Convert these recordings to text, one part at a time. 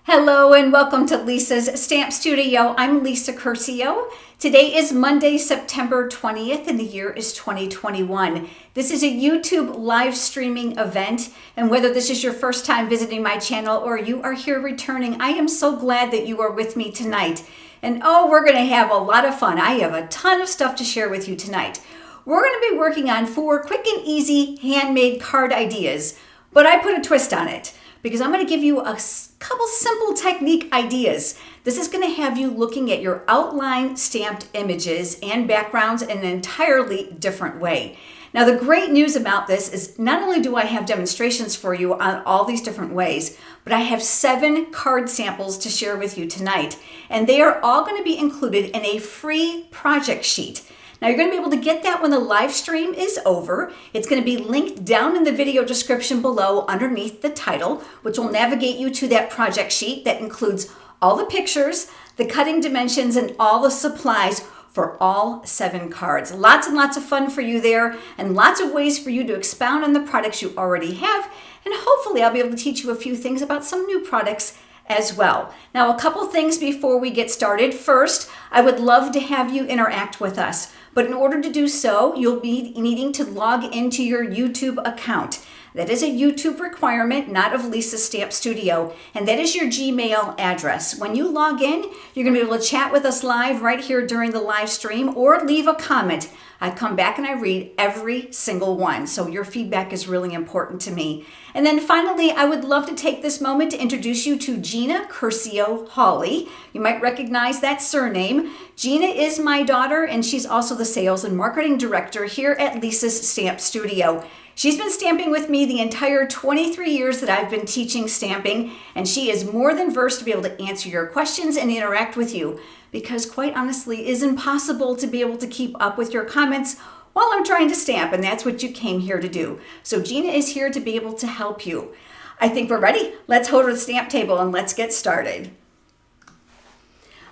Hello and welcome to Lisa's Stamp Studio. I'm Lisa Curcio. Today is Monday, September 20th, and the year is 2021. This is a YouTube live streaming event, and whether this is your first time visiting my channel or you are here returning, I am so glad that you are with me tonight. And oh, we're going to have a lot of fun. I have a ton of stuff to share with you tonight. We're going to be working on 4 quick and easy handmade card ideas, but I put a twist on it, because I'm going to give you a couple simple technique ideas. This is going to have you looking at your outline stamped images and backgrounds in an entirely different way. Now, the great news about this is not only do I have demonstrations for you on all these different ways, but I have 7 card samples to share with you tonight, and they are all going to be included in a free project sheet. Now, you're going to be able to get that when the live stream is over. It's going to be linked down in the video description below underneath the title, which will navigate you to that project sheet that includes all the pictures, the cutting dimensions, and all the supplies for all 7 cards. Lots and lots of fun for you there, and lots of ways for you to expound on the products you already have. And hopefully I'll be able to teach you a few things about some new products as well. Now, a couple things before we get started. First, I would love to have you interact with us. But in order to do so, you'll be needing to log into your YouTube account. That is a YouTube requirement, not of Lisa's Stamp Studio, and that is your Gmail address. When you log in, you're going to be able to chat with us live right here during the live stream or leave a comment. I come back and I read every single one, so your feedback is really important to me. And then finally, I would love to take this moment to introduce you to Gina Curcio Hawley. You might recognize that surname. Gina is my daughter, and she's also the sales and marketing director here at Lisa's Stamp Studio. She's been stamping with me the entire 23 years that I've been teaching stamping, and she is more than versed to be able to answer your questions and interact with you, because quite honestly, it is impossible to be able to keep up with your comments while I'm trying to stamp, and that's what you came here to do. So Gina is here to be able to help you. I think we're ready. Let's hold the stamp table and let's get started.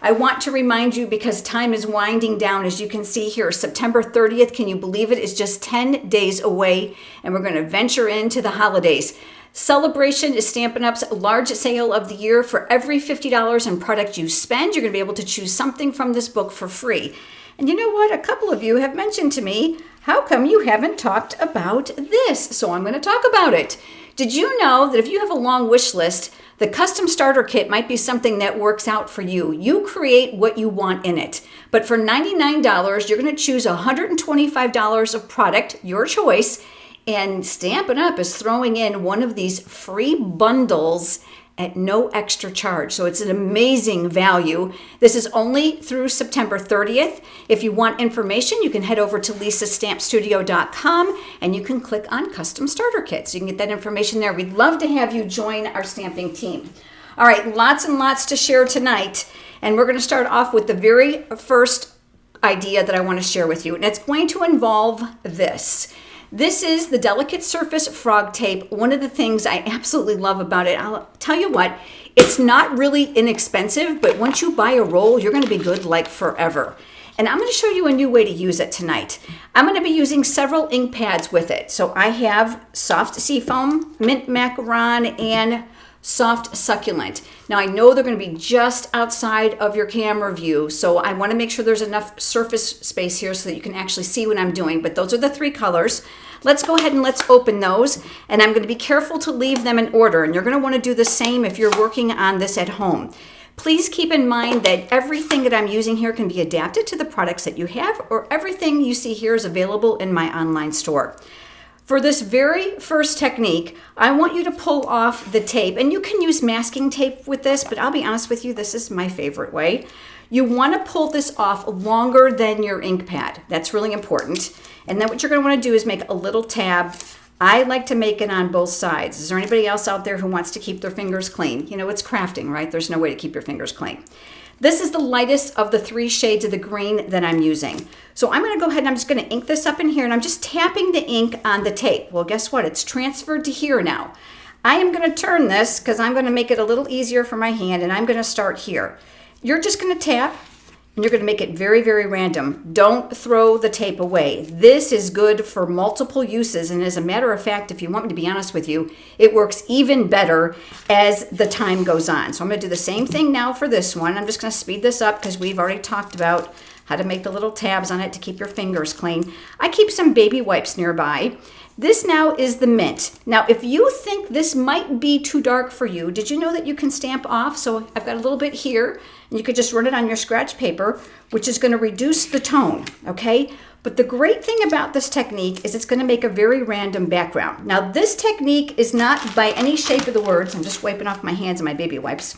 I want to remind you, because time is winding down, as you can see here, September 30th, can you believe it, is just 10 days away, and we're going to venture into the holidays. Celebration is Stampin' Up's large sale of the year. For every $50 in product you spend, you're going to be able to choose something from this book for free. And you know what? A couple of you have mentioned to me, how come you haven't talked about this? So I'm going to talk about it. Did you know that if you have a long wish list, the custom starter kit might be something that works out for you? You create what you want in it. But for $99, you're going to choose $125 of product, your choice, and Stampin' Up is throwing in one of these free bundles at no extra charge. So it's an amazing value. This is only through September 30th. If you want information, you can head over to lisastampstudio.com and you can click on custom starter kits. You can get that information there. We'd love to have you join our stamping team. All right, lots and lots to share tonight. And we're going to start off with the very first idea that I want to share with you. And it's going to involve this. This is the Delicate Surface Frog Tape. One of the things I absolutely love about it, I'll tell you what, it's not really inexpensive, but once you buy a roll, you're going to be good like forever. And I'm going to show you a new way to use it tonight. I'm going to be using several ink pads with it. So I have Soft Seafoam, Mint Macaron, and Soft Succulent. Now I know they're going to be just outside of your camera view, so I want to make sure there's enough surface space here so that you can actually see what I'm doing, but those are the 3 colors. Let's go ahead and let's open those, and I'm going to be careful to leave them in order, and you're going to want to do the same if you're working on this at home. Please keep in mind that everything that I'm using here can be adapted to the products that you have, or everything you see here is available in my online store. For this very first technique, I want you to pull off the tape, and you can use masking tape with this, but I'll be honest with you, this is my favorite way. You want to pull this off longer than your ink pad. That's really important. And then what you're going to want to do is make a little tab. I like to make it on both sides. Is there anybody else out there who wants to keep their fingers clean? You know, it's crafting, right? There's no way to keep your fingers clean. This is the lightest of the 3 shades of the green that I'm using. So I'm going to go ahead and I'm just going to ink this up in here, and I'm just tapping the ink on the tape. Well, guess what? It's transferred to here now. I am going to turn this because I'm going to make it a little easier for my hand, and I'm going to start here. You're just going to tap. and you're going to make it very, very random. Don't throw the tape away. This is good for multiple uses, and as a matter of fact, if you want me to be honest with you, it works even better as the time goes on. So I'm going to do the same thing now for this one. I'm just going to speed this up because we've already talked about how to make the little tabs on it to keep your fingers clean. I keep some baby wipes nearby. This now is the mint. Now, if you think this might be too dark for you, did you know that you can stamp off? So I've got a little bit here, and you could just run it on your scratch paper, which is going to reduce the tone, okay? But the great thing about this technique is it's going to make a very random background. Now, this technique is not by any shape of the words, I'm just wiping off my hands and my baby wipes,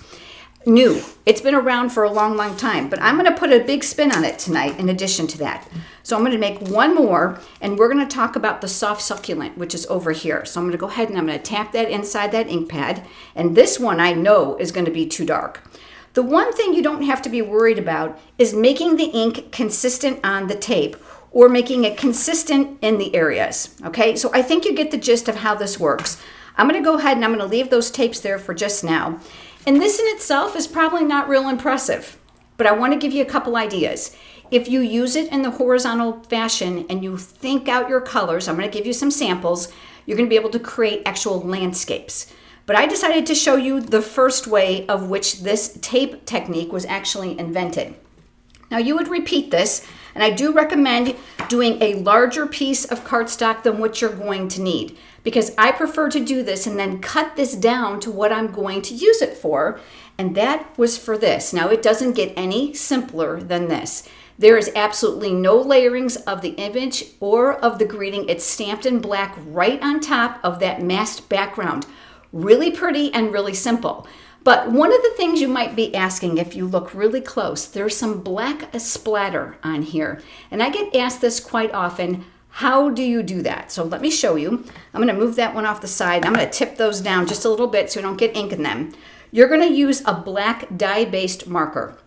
new. It's been around for a long, long time, but I'm going to put a big spin on it tonight in addition to that. So I'm going to make one more, and we're going to talk about the soft succulent, which is over here. So I'm going to go ahead and I'm going to tap that inside that ink pad, and this one I know is going to be too dark. The one thing you don't have to be worried about is making the ink consistent on the tape or making it consistent in the areas, okay? So I think you get the gist of how this works. I'm going to go ahead and I'm going to leave those tapes there for just now. And this in itself is probably not real impressive, but I want to give you a couple ideas. If you use it in the horizontal fashion and you think out your colors, I'm going to give you some samples, you're going to be able to create actual landscapes. But I decided to show you the first way of which this tape technique was actually invented. Now you would repeat this, and I do recommend doing a larger piece of cardstock than what you're going to need, because I prefer to do this and then cut this down to what I'm going to use it for, and that was for this. Now it doesn't get any simpler than this. There is absolutely no layerings of the image or of the greeting. It's stamped in black right on top of that masked background. Really pretty and really simple. But one of the things you might be asking if you look really close, there's some black splatter on here. And I get asked this quite often, how do you do that? So let me show you. I'm going to move that one off the side. I'm going to tip those down just a little bit so you don't get ink in them. You're going to use a black dye-based marker.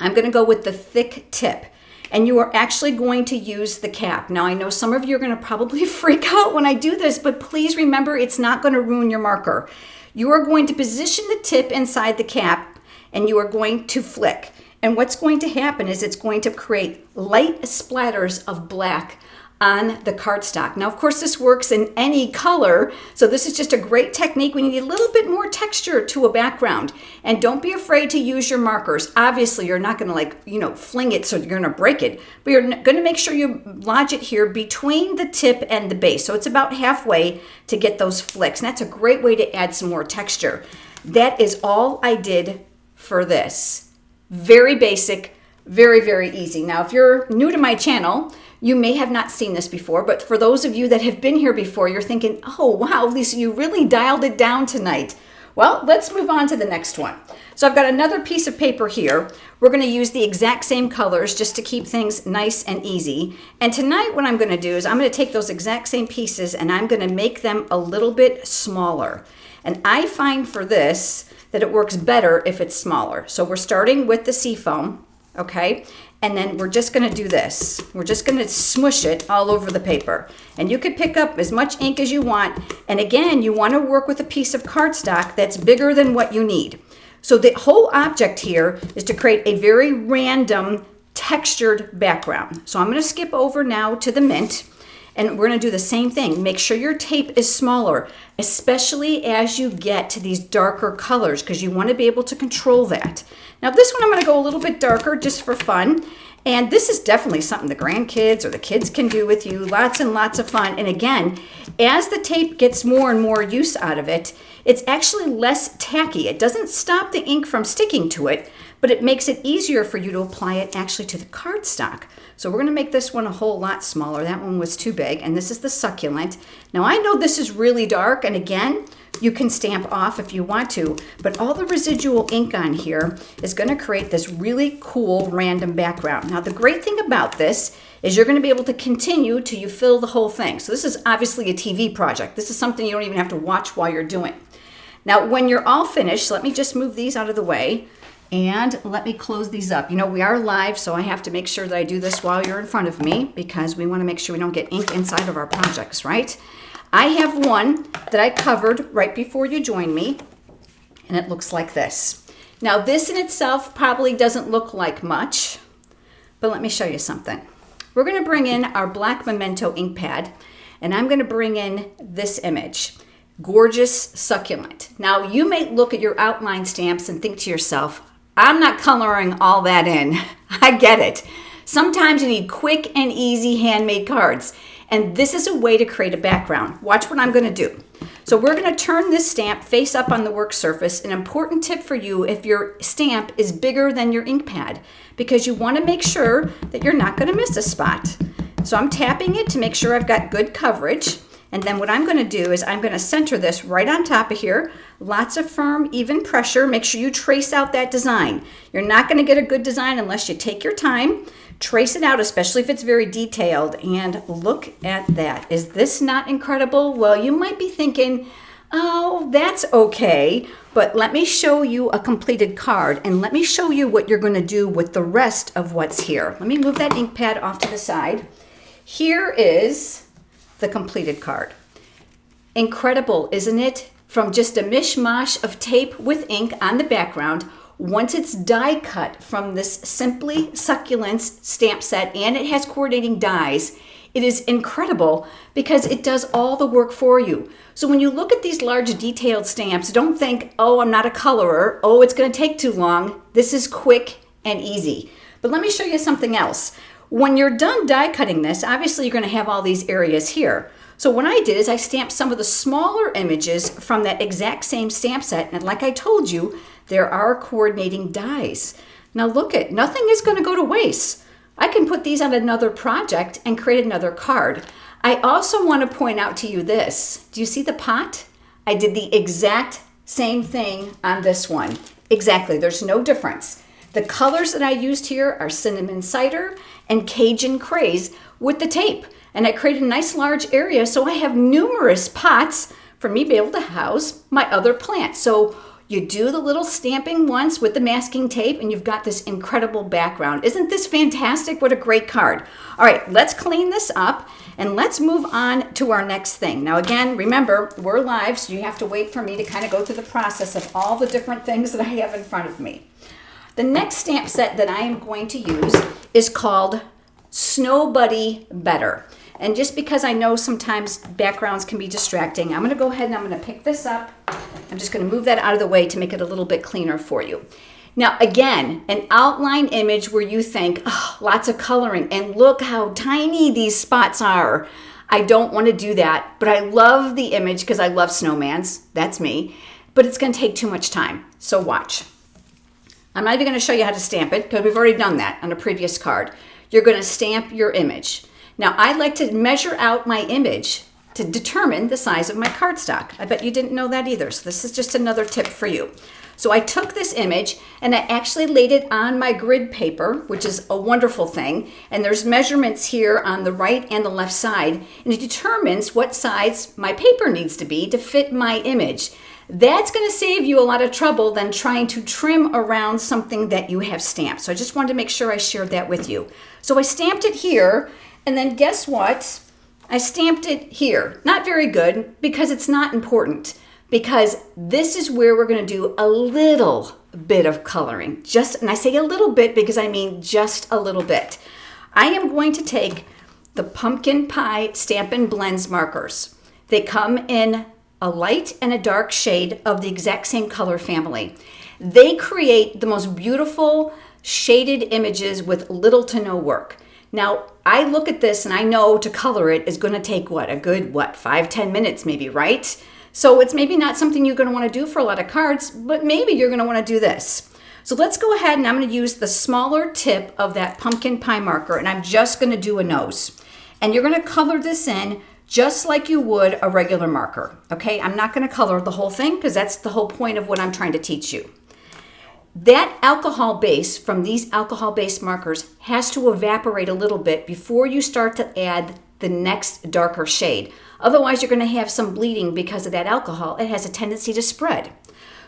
I'm going to go with the thick tip. And you are actually going to use the cap. Now, I know some of you are going to probably freak out when I do this, but please remember it's not going to ruin your marker. You are going to position the tip inside the cap, and you are going to flick. And what's going to happen is it's going to create light splatters of black on the cardstock. Now, of course, this works in any color, so this is just a great technique when you need a little bit more texture to a background. And don't be afraid to use your markers. Obviously, you're not going to fling it so you're going to break it, but you're going to make sure you lodge it here between the tip and the base. So it's about halfway to get those flicks. And that's a great way to add some more texture. That is all I did for this. Very basic, very, very easy. Now, if you're new to my channel, you may have not seen this before, but for those of you that have been here before, you're thinking, oh, wow, Lisa, you really dialed it down tonight. Well, let's move on to the next one. So I've got another piece of paper here. We're going to use the exact same colors just to keep things nice and easy. And tonight what I'm going to do is I'm going to take those exact same pieces and I'm going to make them a little bit smaller. And I find for this that it works better if it's smaller. So we're starting with the seafoam, okay? And then we're just going to do this. We're just going to smush it all over the paper. And you could pick up as much ink as you want. And again, you want to work with a piece of cardstock that's bigger than what you need. So the whole object here is to create a very random textured background. So I'm going to skip over now to the mint. And we're going to do the same thing. Make sure your tape is smaller, especially as you get to these darker colors, because you want to be able to control that. Now this one I'm going to go a little bit darker just for fun. And this is definitely something the grandkids or the kids can do with you. Lots and lots of fun. And again, as the tape gets more and more use out of it, it's actually less tacky. It doesn't stop the ink from sticking to it, but it makes it easier for you to apply it actually to the cardstock. So we're going to make this one a whole lot smaller. That one was too big, and this is the succulent. Now I know this is really dark, and again, you can stamp off if you want to, but all the residual ink on here is going to create this really cool random background. Now the great thing about this is you're going to be able to continue till you fill the whole thing. So this is obviously a TV project. This is something you don't even have to watch while you're doing. Now when you're all finished, let me just move these out of the way. And let me close these up. You know, we are live, so I have to make sure that I do this while you're in front of me because we want to make sure we don't get ink inside of our projects, right? I have one that I covered right before you joined me, and it looks like this. Now this in itself probably doesn't look like much, but let me show you something. We're going to bring in our black Memento ink pad, and I'm going to bring in this image. Gorgeous succulent. Now you may look at your outline stamps and think to yourself, I'm not coloring all that in. I get it. Sometimes you need quick and easy handmade cards, and this is a way to create a background. Watch what I'm going to do. So we're going to turn this stamp face up on the work surface. An important tip for you if your stamp is bigger than your ink pad, because you want to make sure that you're not going to miss a spot. So I'm tapping it to make sure I've got good coverage. And then what I'm going to do is I'm going to center this right on top of here. Lots of firm, even pressure. Make sure you trace out that design. You're not going to get a good design unless you take your time, trace it out, especially if it's very detailed. And look at that. Is this not incredible? Well, you might be thinking, oh, that's okay. But let me show you a completed card, and let me show you what you're going to do with the rest of what's here. Let me move that ink pad off to the side. Here is the completed card. Incredible, isn't it? From just a mishmash of tape with ink on the background, once it's die cut from this Simply Succulents stamp set, and it has coordinating dies, it is incredible because it does all the work for you. So when you look at these large detailed stamps, don't think, oh, I'm not a colorer, oh, it's going to take too long. This is quick and easy. But let me show you something else. When you're done die cutting this, obviously you're going to have all these areas here. So what I did is I stamped some of the smaller images from that exact same stamp set, and like I told you, there are coordinating dies. Now look at, nothing is going to go to waste. I can put these on another project and create another card. I also want to point out to you this. Do you see the pot? I did the exact same thing on this one. Exactly, there's no difference. The colors that I used here are cinnamon cider and Cajun craze with the tape. And I created a nice large area so I have numerous pots for me to be able to house my other plants. So you do the little stamping once with the masking tape and you've got this incredible background. Isn't this fantastic? What a great card. All right, let's clean this up and let's move on to our next thing. Now again, remember, we're live, so you have to wait for me to kind of go through the process of all the different things that I have in front of me. The next stamp set that I am going to use is called Snow Buddy Better. And just because I know sometimes backgrounds can be distracting, I'm going to go ahead and I'm going to pick this up. I'm just going to move that out of the way to make it a little bit cleaner for you. Now, again, an outline image where you think, oh, lots of coloring, and look how tiny these spots are. I don't want to do that, but I love the image because I love snowmans. That's me. But it's going to take too much time. So watch. I'm not even going to show you how to stamp it because we've already done that on a previous card. You're going to stamp your image. Now, I like to measure out my image to determine the size of my cardstock. I bet you didn't know that either, so this is just another tip for you. So I took this image and I actually laid it on my grid paper, which is a wonderful thing. And there's measurements here on the right and the left side, and it determines what size my paper needs to be to fit my image. That's going to save you a lot of trouble than trying to trim around something that you have stamped. So I just wanted to make sure I shared that with you. So I stamped it here, and then guess what? I stamped it here. Not very good because it's not important, because this is where we're going to do a little bit of coloring. And I say a little bit because I mean just a little bit. I am going to take the Pumpkin Pie Stampin' Blends markers. They come in a light and a dark shade of the exact same color family. They create the most beautiful shaded images with little to no work. Now, I look at this and I know to color it is going to take a good 5-10 minutes maybe, right? So it's maybe not something you're going to want to do for a lot of cards, but maybe you're going to want to do this. So let's go ahead and I'm going to use the smaller tip of that pumpkin pie marker, and I'm just going to do a nose. And you're going to color this in just like you would a regular marker, okay? I'm not going to color the whole thing because that's the whole point of what I'm trying to teach you. That alcohol base from these alcohol-based markers has to evaporate a little bit before you start to add the next darker shade. Otherwise, you're going to have some bleeding because of that alcohol. It has a tendency to spread.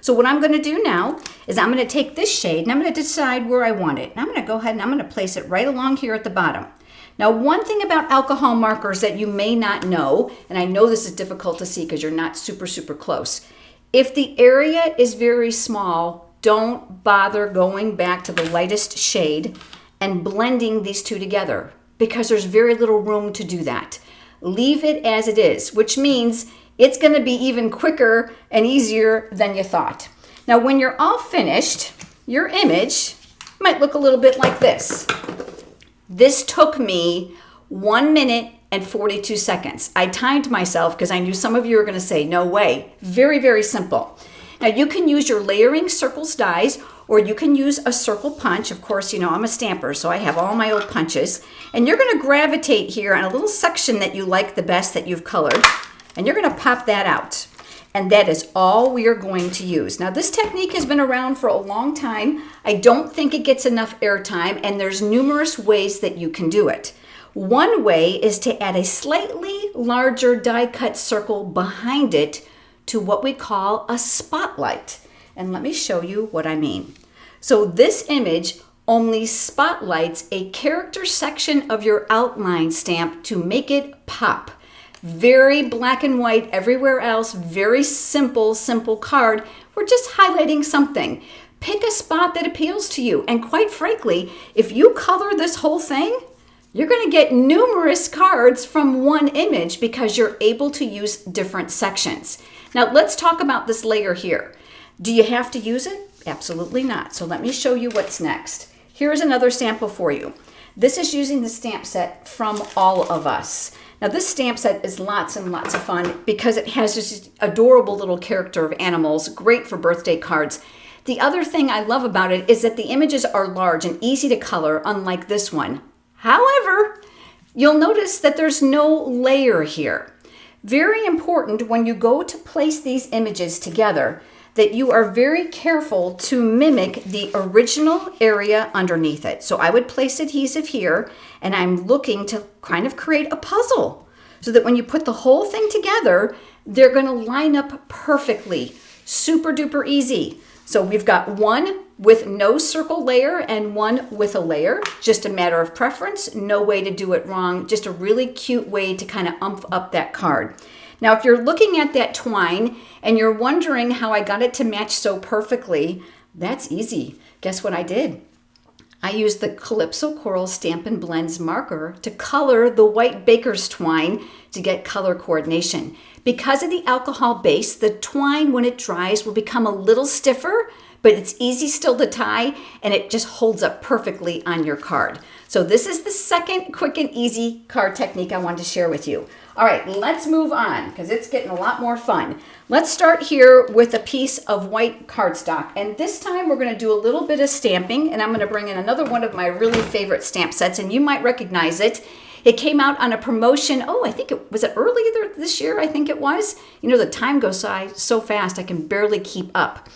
So what I'm going to do now is I'm going to take this shade and I'm going to decide where I want it. And I'm going to go ahead and I'm going to place it right along here at the bottom. Now, one thing about alcohol markers that you may not know, and I know this is difficult to see because you're not super close. If the area is very small, don't bother going back to the lightest shade and blending these two together because there's very little room to do that. Leave it as it is, which means it's going to be even quicker and easier than you thought. Now, when you're all finished, your image might look a little bit like this. This took me 1 minute and 42 seconds. I timed myself because I knew some of you were going to say, no way. Very, very simple. Now, you can use your layering circles dies, or you can use a circle punch. Of course, you know, I'm a stamper, so I have all my old punches. And you're going to gravitate here on a little section that you like the best that you've colored, and you're going to pop that out. And that is all we are going to use. Now, this technique has been around for a long time. I don't think it gets enough airtime, and there's numerous ways that you can do it. One way is to add a slightly larger die cut circle behind it to what we call a spotlight. And let me show you what I mean. So this image only spotlights a character section of your outline stamp to make it pop. Very black and white everywhere else, very simple card. We're just highlighting something. Pick a spot that appeals to you. And quite frankly, if you color this whole thing, you're going to get numerous cards from one image because you're able to use different sections. Now let's talk about this layer here. Do you have to use it? Absolutely not. So let me show you what's next. Here's another sample for you. This is using the stamp set from All of Us. Now this stamp set is lots and lots of fun because it has this adorable little character of animals, great for birthday cards. The other thing I love about it is that the images are large and easy to color, unlike this one. However, you'll notice that there's no layer here. Very important when you go to place these images together that you are very careful to mimic the original area underneath it. So I would place adhesive here, and I'm looking to kind of create a puzzle so that when you put the whole thing together, they're going to line up perfectly. Super duper easy. So we've got one with no circle layer and one with a layer. Just a matter of preference. No way to do it wrong. Just a really cute way to kind of umph up that card. Now, if you're looking at that twine and you're wondering how I got it to match so perfectly, that's easy. Guess what I did? I used the Calypso Coral Stampin' Blends marker to color the white baker's twine to get color coordination. Because of the alcohol base, the twine, when it dries, will become a little stiffer, but it's easy still to tie, and it just holds up perfectly on your card. So this is the second quick and easy card technique I wanted to share with you. All right, let's move on because it's getting a lot more fun. Let's start here with a piece of white cardstock. And this time we're going to do a little bit of stamping, and I'm going to bring in another one of my really favorite stamp sets, and you might recognize it. It came out on a promotion. Oh, I think it was earlier this year, I think it was. You know, the time goes by so fast I can barely keep up.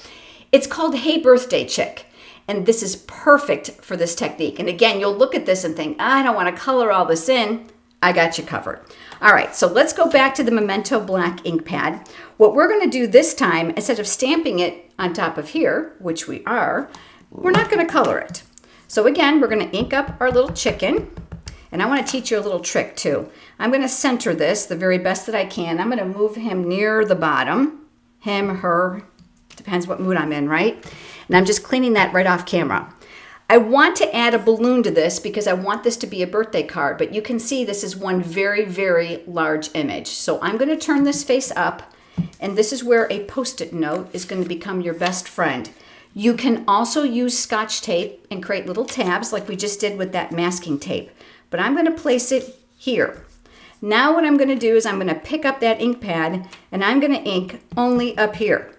It's called Hey Birthday Chick. And this is perfect for this technique. And again, you'll look at this and think, I don't want to color all this in. I got you covered. All right, so let's go back to the Memento Black ink pad. What we're going to do this time, instead of stamping it on top of here, which we are, we're not going to color it. So again, we're going to ink up our little chicken. And I want to teach you a little trick too. I'm going to center this the very best that I can. I'm going to move him near the bottom. Him, her, depends what mood I'm in, right? And I'm just cleaning that right off camera. I want to add a balloon to this because I want this to be a birthday card, but you can see this is one very, very large image. So I'm going to turn this face up, and this is where a Post-it note is going to become your best friend. You can also use Scotch tape and create little tabs like we just did with that masking tape, but I'm going to place it here. Now what I'm going to do is I'm going to pick up that ink pad, and I'm going to ink only up here.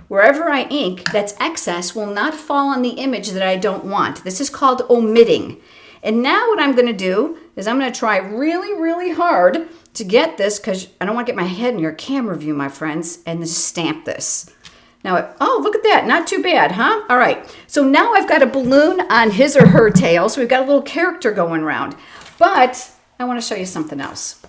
Wherever I ink, that's excess will not fall on the image that I don't want. This is called omitting. And now what I'm going to do is I'm going to try really, really hard to get this, because I don't want to get my head in your camera view, my friends, and just stamp this. Now, oh, look at that. Not too bad, huh? All right. So now I've got a balloon on his or her tail, so we've got a little character going around. But I want to show you something else.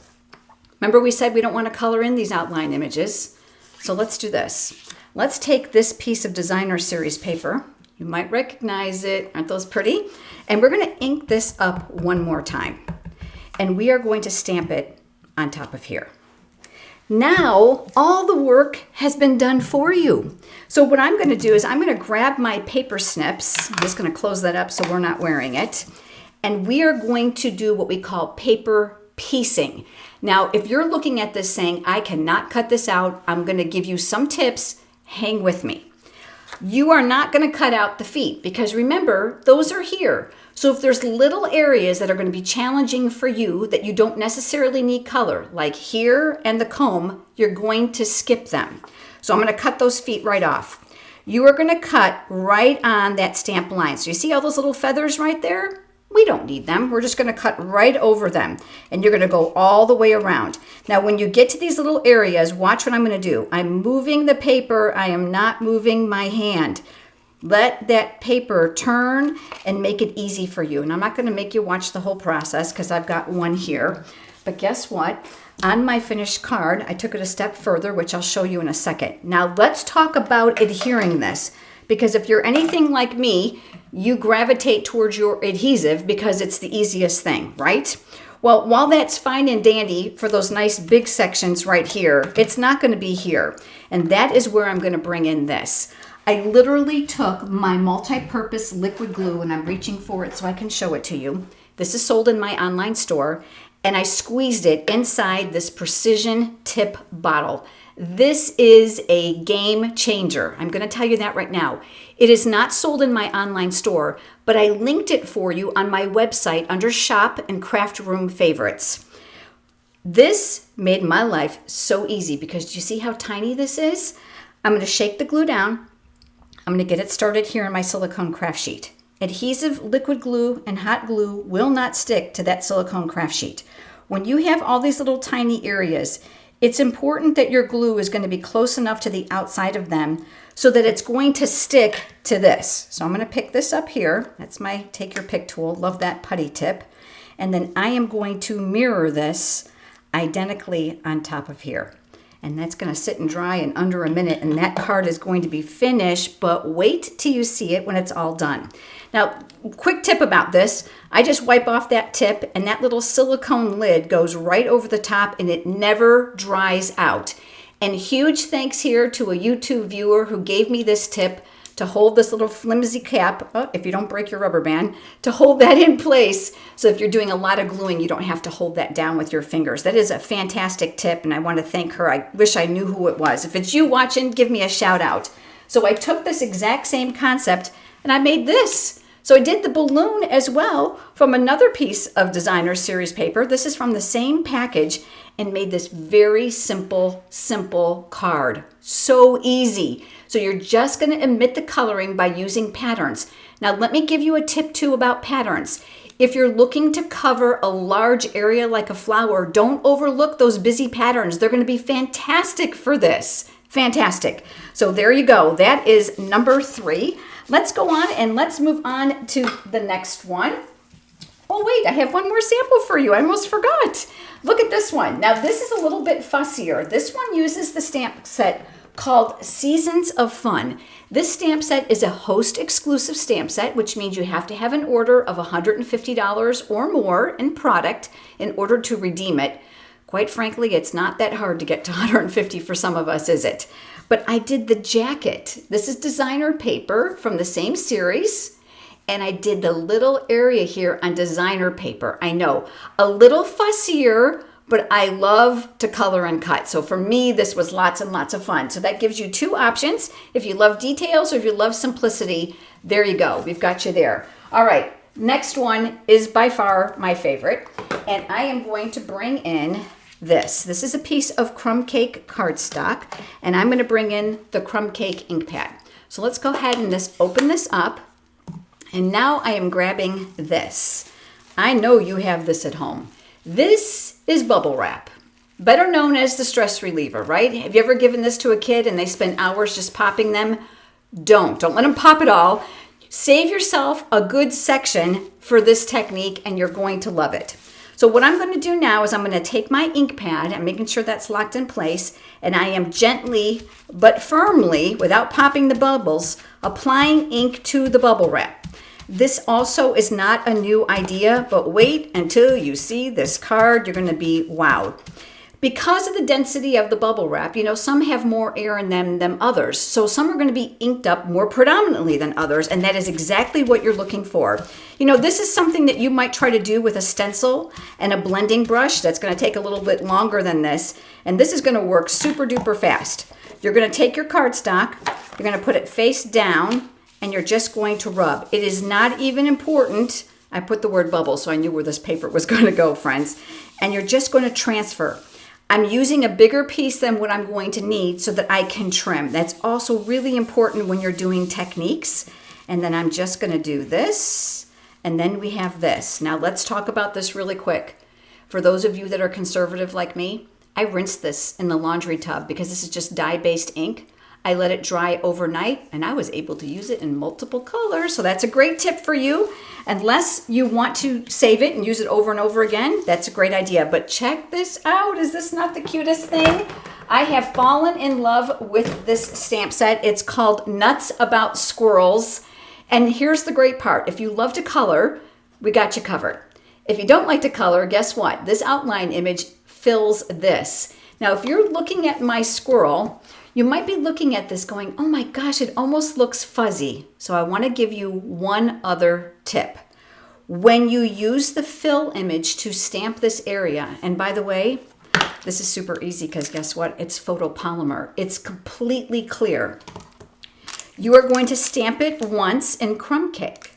Remember we said we don't want to color in these outline images. So let's do this. Let's take this piece of Designer Series paper. You might recognize it. Aren't those pretty? And we're going to ink this up one more time. And we are going to stamp it on top of here. Now, all the work has been done for you. So what I'm going to do is I'm going to grab my paper snips. I'm just going to close that up so we're not wearing it. And we are going to do what we call paper piecing. Now, if you're looking at this saying, I cannot cut this out, I'm going to give you some tips. Hang with me. You are not going to cut out the feet because remember, those are here. So if there's little areas that are going to be challenging for you that you don't necessarily need color, like here and the comb, you're going to skip them. So I'm going to cut those feet right off. You are going to cut right on that stamp line. So you see all those little feathers right there? We don't need them. We're just going to cut right over them. And you're going to go all the way around. Now, when you get to these little areas, watch what I'm going to do. I'm moving the paper. I am not moving my hand. Let that paper turn and make it easy for you. And I'm not going to make you watch the whole process because I've got one here. But guess what? On my finished card, I took it a step further, which I'll show you in a second. Now, let's talk about adhering this. Because if you're anything like me, you gravitate towards your adhesive because it's the easiest thing, right? Well, while that's fine and dandy for those nice big sections right here, it's not going to be here. And that is where I'm going to bring in this. I literally took my multi-purpose liquid glue, and I'm reaching for it so I can show it to you. This is sold in my online store, and I squeezed it inside this precision tip bottle. This is a game changer. I'm going to tell you that right now. It is not sold in my online store, but I linked it for you on my website under Shop and Craft Room Favorites. This made my life so easy because do you see how tiny this is? I'm going to shake the glue down. I'm going to get it started here in my silicone craft sheet. Adhesive liquid glue and hot glue will not stick to that silicone craft sheet. When you have all these little tiny areas, it's important that your glue is going to be close enough to the outside of them so that it's going to stick to this. So I'm going to pick this up here. That's my take your pick tool. Love that putty tip. And then I am going to mirror this identically on top of here. And that's going to sit and dry in under a minute, and that card is going to be finished, but wait till you see it when it's all done. Now, quick tip about this, I just wipe off that tip, and that little silicone lid goes right over the top, and it never dries out. And huge thanks here to a YouTube viewer who gave me this tip to hold this little flimsy cap, if you don't break your rubber band, to hold that in place. So if you're doing a lot of gluing, you don't have to hold that down with your fingers. That is a fantastic tip, and I want to thank her. I wish I knew who it was. If it's you watching, give me a shout out. So I took this exact same concept, and I made this. So I did the balloon as well from another piece of designer series paper. This is from the same package, and made this very simple card. So easy. So you're just going to omit the coloring by using patterns. Now let me give you a tip too about patterns. If you're looking to cover a large area like a flower, don't overlook those busy patterns. They're going to be fantastic for this. Fantastic. So there you go. That is number 3. Let's go on and let's move on to the next one. Oh wait, I have one more sample for you. I almost forgot. Look at this one. Now this is a little bit fussier. This one uses the stamp set called Seasons of Fun. This stamp set is a host exclusive stamp set, which means you have to have an order of $150 or more in product in order to redeem it. Quite frankly, it's not that hard to get to $150 for some of us, is it? But I did the jacket. This is designer paper from the same series. And I did the little area here on designer paper. I know, a little fussier, but I love to color and cut. So for me, this was lots and lots of fun. So that gives you 2 options. If you love details or if you love simplicity, there you go. We've got you there. All right, next one is by far my favorite. And I am going to bring in this. This is a piece of crumb cake cardstock, and I'm going to bring in the crumb cake ink pad. So let's go ahead and open this up. And now I am grabbing this. I know you have this at home. This is bubble wrap, better known as the stress reliever, right? Have you ever given this to a kid and they spend hours just popping them? Don't let them pop it all. Save yourself a good section for this technique and you're going to love it. So what I'm going to do now is I'm going to take my ink pad, I'm making sure that's locked in place, and I am gently but firmly, without popping the bubbles, applying ink to the bubble wrap. This also is not a new idea, but wait until you see this card. You're going to be wowed. Because of the density of the bubble wrap, some have more air in them than others. So some are going to be inked up more predominantly than others, and that is exactly what you're looking for. This is something that you might try to do with a stencil and a blending brush. That's going to take a little bit longer than this, and this is going to work super duper fast. You're going to take your cardstock, you're going to put it face down, and you're just going to rub. It is not even important. I put the word bubble, so I knew where this paper was going to go, friends. And you're just going to transfer. I'm using a bigger piece than what I'm going to need so that I can trim. That's also really important when you're doing techniques. And then I'm just going to do this. And then we have this. Now let's talk about this really quick. For those of you that are conservative like me, I rinsed this in the laundry tub because this is just dye-based ink. I let it dry overnight and I was able to use it in multiple colors. So that's a great tip for you. Unless you want to save it and use it over and over again, that's a great idea. But check this out. Is this not the cutest thing? I have fallen in love with this stamp set. It's called Nuts About Squirrels. And here's the great part. If you love to color, we got you covered. If you don't like to color, guess what? This outline image fills this. Now, if you're looking at my squirrel, you might be looking at this going, oh my gosh, it almost looks fuzzy. So I want to give you one other tip. When you use the fill image to stamp this area, and by the way, this is super easy because guess what? It's photopolymer. It's completely clear. You are going to stamp it once in crumb cake.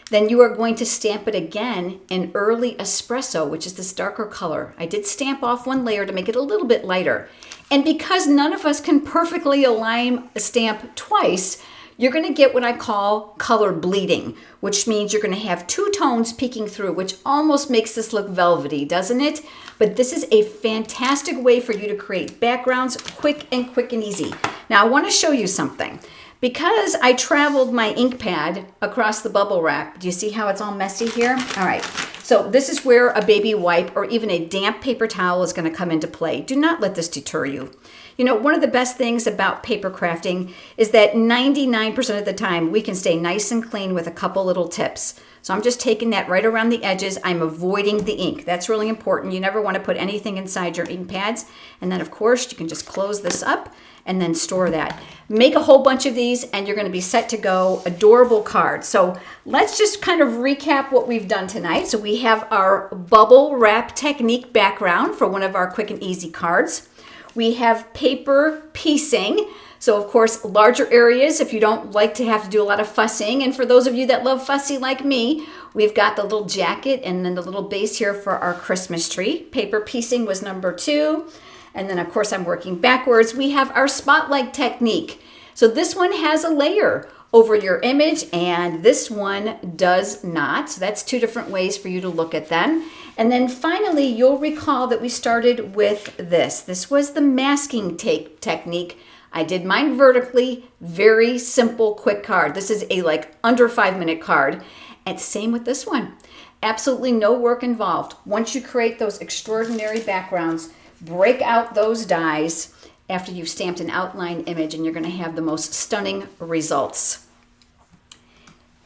Then you are going to stamp it again in early espresso, which is this darker color. I did stamp off one layer to make it a little bit lighter. And because none of us can perfectly align a stamp twice, you're going to get what I call color bleeding, which means you're going to have two tones peeking through, which almost makes this look velvety, doesn't it? But this is a fantastic way for you to create backgrounds quick and easy. Now I want to show you something. Because I traveled my ink pad across the bubble wrap, do you see how it's all messy here? All right, so this is where a baby wipe or even a damp paper towel is going to come into play. Do not let this deter you. One of the best things about paper crafting is that 99% of the time we can stay nice and clean with a couple little tips. So I'm just taking that right around the edges. I'm avoiding the ink. That's really important. You never want to put anything inside your ink pads. And then of course you can just close this up and then store that. Make a whole bunch of these and you're going to be set to go. Adorable card. So let's just kind of recap what we've done tonight. So we have our bubble wrap technique background for one of our quick and easy cards. We have paper piecing. So of course, larger areas if you don't like to have to do a lot of fussing. And for those of you that love fussy like me, we've got the little jacket and then the little base here for our Christmas tree. Paper piecing was number 2. And then of course I'm working backwards. We have our spotlight technique. So this one has a layer over your image and this one does not. So that's 2 different ways for you to look at them. And then finally, you'll recall that we started with this. This was the masking tape technique. I did mine vertically, very simple, quick card. This is a under 5-minute card. And same with this one. Absolutely no work involved. Once you create those extraordinary backgrounds, break out those dies after you've stamped an outline image and you're going to have the most stunning results.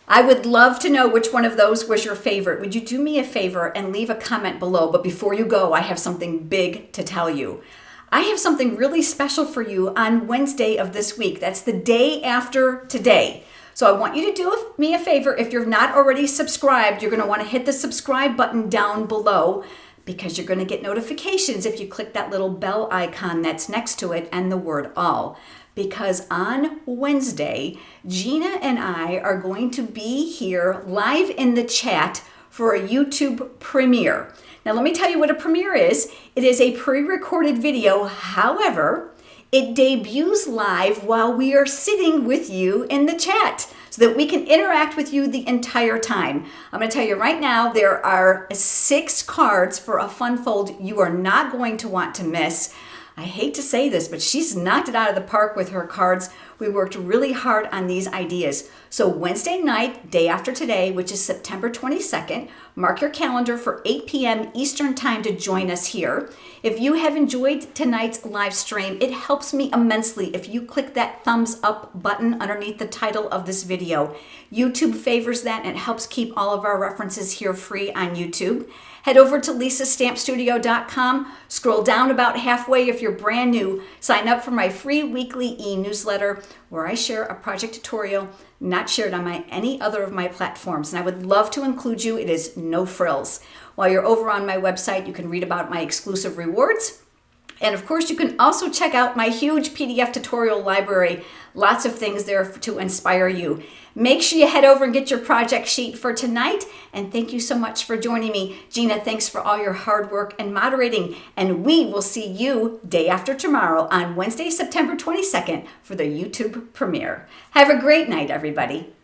I would love to know which one of those was your favorite. Would you do me a favor and leave a comment below? But before you go, I have something big to tell you. I have something really special for you on Wednesday of this week. That's the day after today. So I want you to do me a favor. If you're not already subscribed, you're going to want to hit the subscribe button down below because you're going to get notifications if you click that little bell icon that's next to it and the word all. Because on Wednesday, Gina and I are going to be here live in the chat for a YouTube premiere. Now let me tell you what a premiere is. It is a pre-recorded video. However, it debuts live while we are sitting with you in the chat so that we can interact with you the entire time. I'm going to tell you right now, there are 6 cards for a fun fold you are not going to want to miss. I hate to say this, but she's knocked it out of the park with her cards. We worked really hard on these ideas. So Wednesday night, day after today, which is September 22nd, mark your calendar for 8 p.m. Eastern time to join us here. If you have enjoyed tonight's live stream, it helps me immensely if you click that thumbs up button underneath the title of this video. YouTube favors that and it helps keep all of our references here free on YouTube. Head over to lisastampstudio.com, scroll down about halfway if you're brand new, sign up for my free weekly e-newsletter where I share a project tutorial not shared on any other of my platforms. And I would love to include you. It is no frills. While you're over on my website, you can read about my exclusive rewards. And of course, you can also check out my huge PDF tutorial library. Lots of things there to inspire you. Make sure you head over and get your project sheet for tonight. And thank you so much for joining me. Gina, thanks for all your hard work and moderating. And we will see you day after tomorrow on Wednesday, September 22nd for the YouTube premiere. Have a great night, everybody.